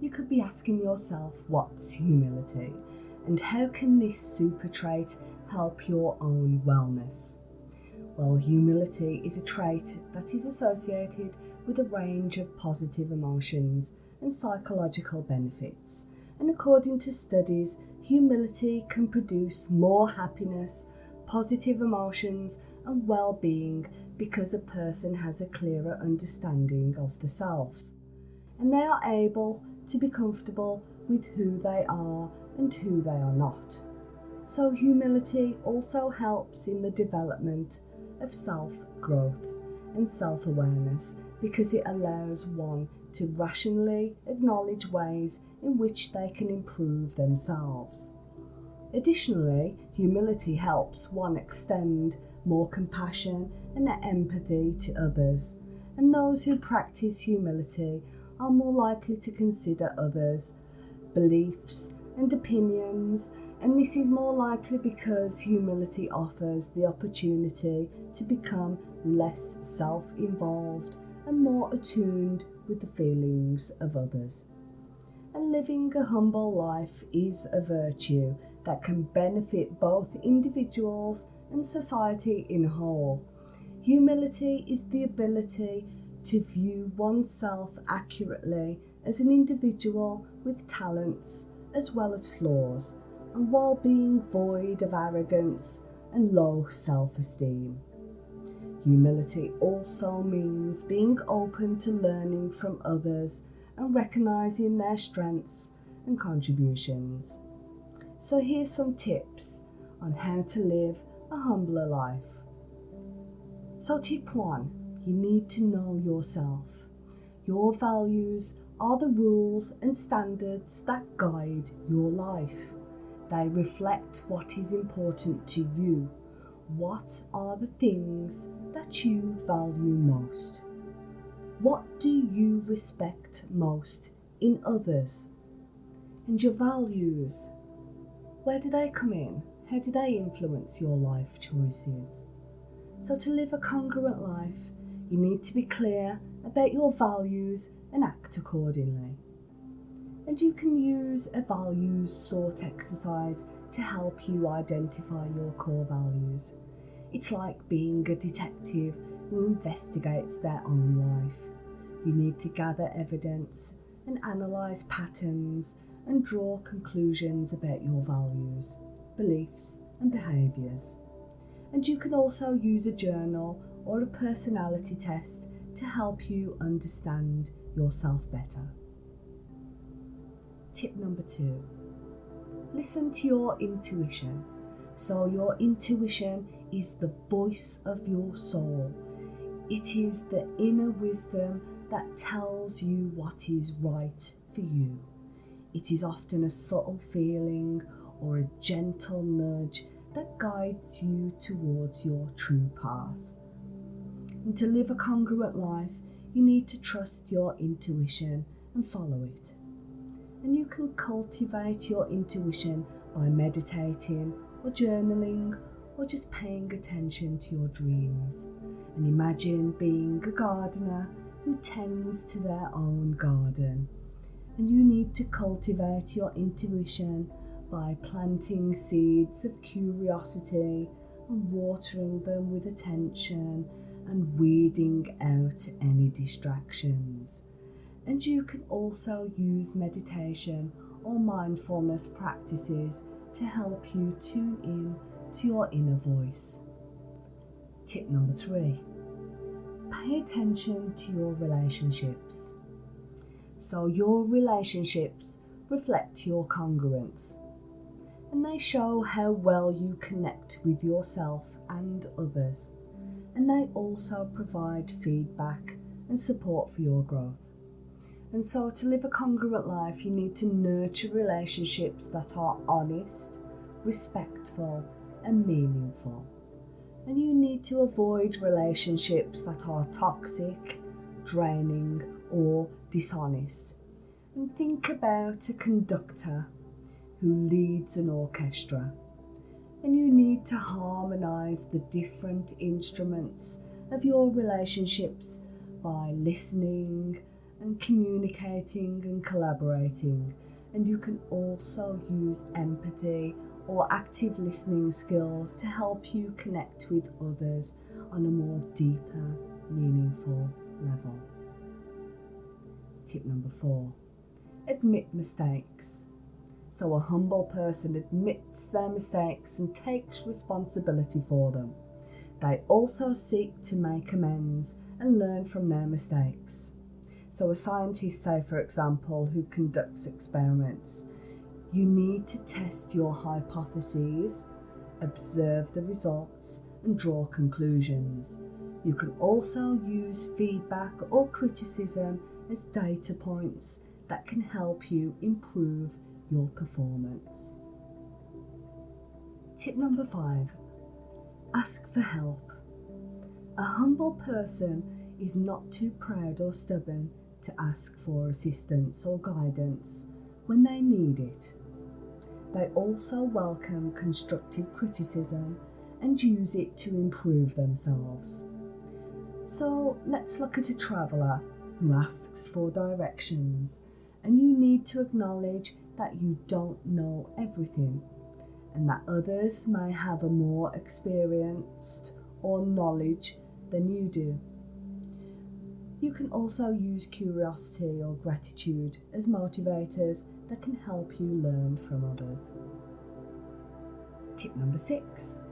you could be asking yourself, what's humility? And how can this super trait help your own wellness? Well, humility is a trait that is associated with a range of positive emotions and psychological benefits. And according to studies, humility can produce more happiness, positive emotions, and well-being because a person has a clearer understanding of the self. And they are able to be comfortable with who they are and who they are not. So humility also helps in the development of self-growth and self-awareness because it allows one to rationally acknowledge ways in which they can improve themselves. Additionally, humility helps one extend more compassion and empathy to others, and those who practice humility are more likely to consider others' beliefs and opinions, and this is more likely because humility offers the opportunity to become less self-involved and more attuned with the feelings of others. And living a humble life is a virtue that can benefit both individuals and society in whole. Humility is the ability to view oneself accurately as an individual with talents as well as flaws, and while being void of arrogance and low self-esteem. Humility also means being open to learning from others and recognizing their strengths and contributions. So here's some tips on how to live a humbler life. So tip 1, you need to know yourself. Your values are the rules and standards that guide your life. They reflect what is important to you. What are the things that you value most? What do you respect most in others? And your values, where do they come in? How do they influence your life choices? So to live a congruent life, you need to be clear about your values and act accordingly. And you can use a values sort exercise to help you identify your core values. It's like being a detective who investigates their own life. You need to gather evidence and analyse patterns and draw conclusions about your values, beliefs and behaviours. And you can also use a journal or a personality test to help you understand yourself better. Tip number 2, listen to your intuition. So your intuition is the voice of your soul. It is the inner wisdom that tells you what is right for you. It is often a subtle feeling or a gentle nudge that guides you towards your true path. And to live a congruent life, you need to trust your intuition and follow it. And you can cultivate your intuition by meditating or journaling or just paying attention to your dreams. And imagine being a gardener who tends to their own garden. And you need to cultivate your intuition by planting seeds of curiosity and watering them with attention and weeding out any distractions. And you can also use meditation or mindfulness practices to help you tune in to your inner voice. Tip number 3, pay attention to your relationships. So your relationships reflect your congruence, and they show how well you connect with yourself and others, and they also provide feedback and support for your growth. And so to live a congruent life, you need to nurture relationships that are honest, respectful and meaningful. And you need to avoid relationships that are toxic, draining or dishonest. And think about a conductor who leads an orchestra. And you need to harmonise the different instruments of your relationships by listening and communicating and collaborating, and you can also use empathy or active listening skills to help you connect with others on a more deeper, meaningful level. Tip number 4, admit mistakes. So a humble person admits their mistakes and takes responsibility for them. They also seek to make amends and learn from their mistakes. So a scientist, say for example, who conducts experiments, you need to test your hypotheses, observe the results, and draw conclusions. You can also use feedback or criticism as data points that can help you improve your performance. Tip number 5, ask for help. A humble person is not too proud or stubborn to ask for assistance or guidance when they need it. They also welcome constructive criticism and use it to improve themselves. So let's look at a traveller who asks for directions, and you need to acknowledge that you don't know everything and that others may have a more experienced or knowledge than you do. You can also use curiosity or gratitude as motivators that can help you learn from others. Tip number 6,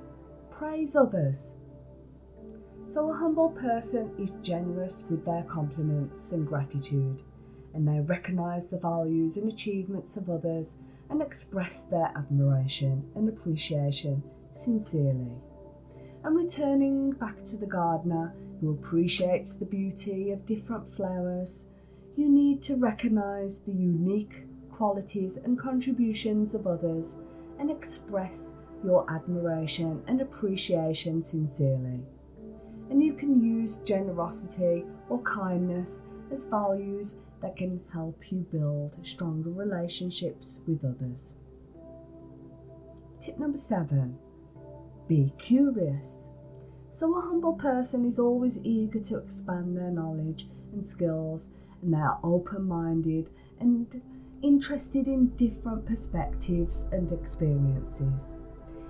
praise others. So a humble person is generous with their compliments and gratitude, and they recognise the values and achievements of others and express their admiration and appreciation sincerely. And returning back to the gardener who appreciates the beauty of different flowers, you need to recognise the unique qualities and contributions of others and express your admiration and appreciation sincerely. And you can use generosity or kindness as values that can help you build stronger relationships with others. Tip number 7, be curious. So a humble person is always eager to expand their knowledge and skills, and they are open-minded and interested in different perspectives and experiences.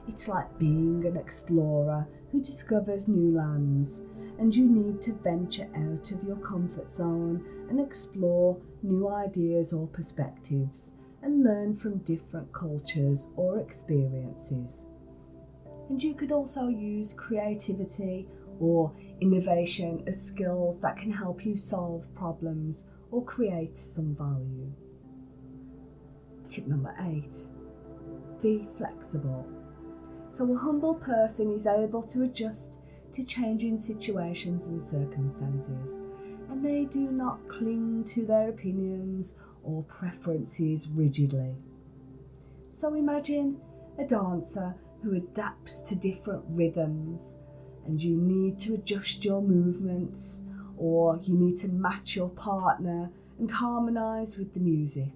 It's like being an explorer who discovers new lands, and you need to venture out of your comfort zone and explore new ideas or perspectives and learn from different cultures or experiences. And you could also use creativity or innovation as skills that can help you solve problems or create some value. Tip number 8, be flexible. So a humble person is able to adjust to changing situations and circumstances, and they do not cling to their opinions or preferences rigidly. So imagine a dancer who adapts to different rhythms, and you need to adjust your movements, or you need to match your partner and harmonise with the music.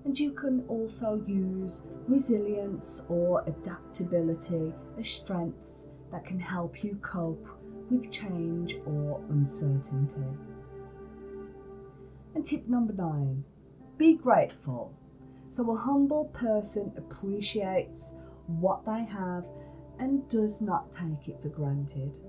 And you can also use resilience or adaptability as strengths that can help you cope with change or uncertainty. And tip number 9, be grateful. So a humble person appreciates what they have and does not take it for granted.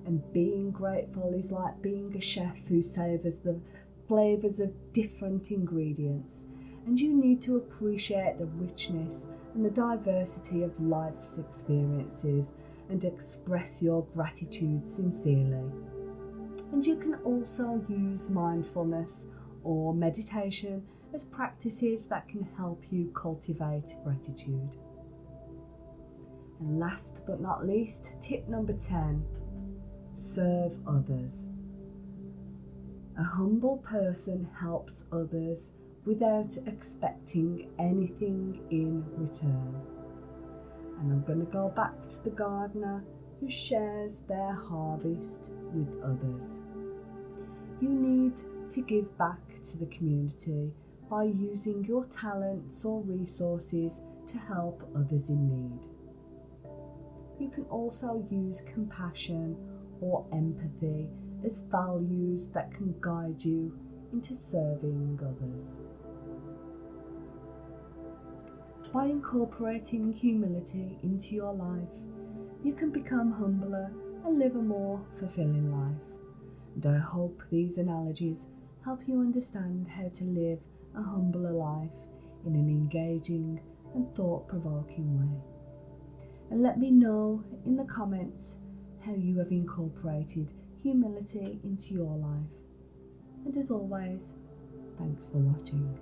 And being grateful is like being a chef who savours the flavours of different ingredients, and you need to appreciate the richness and the diversity of life's experiences and express your gratitude sincerely. And you can also use mindfulness or meditation as practices that can help you cultivate gratitude. And last but not least, tip number 10, serve others. A humble person helps others without expecting anything in return. And I'm going to go back to the gardener who shares their harvest with others. You need to give back to the community by using your talents or resources to help others in need. You can also use compassion or empathy as values that can guide you into serving others. By incorporating humility into your life, you can become humbler and live a more fulfilling life. And I hope these analogies help you understand how to live a humbler life in an engaging and thought-provoking way. And let me know in the comments how you have incorporated humility into your life. And as always, thanks for watching.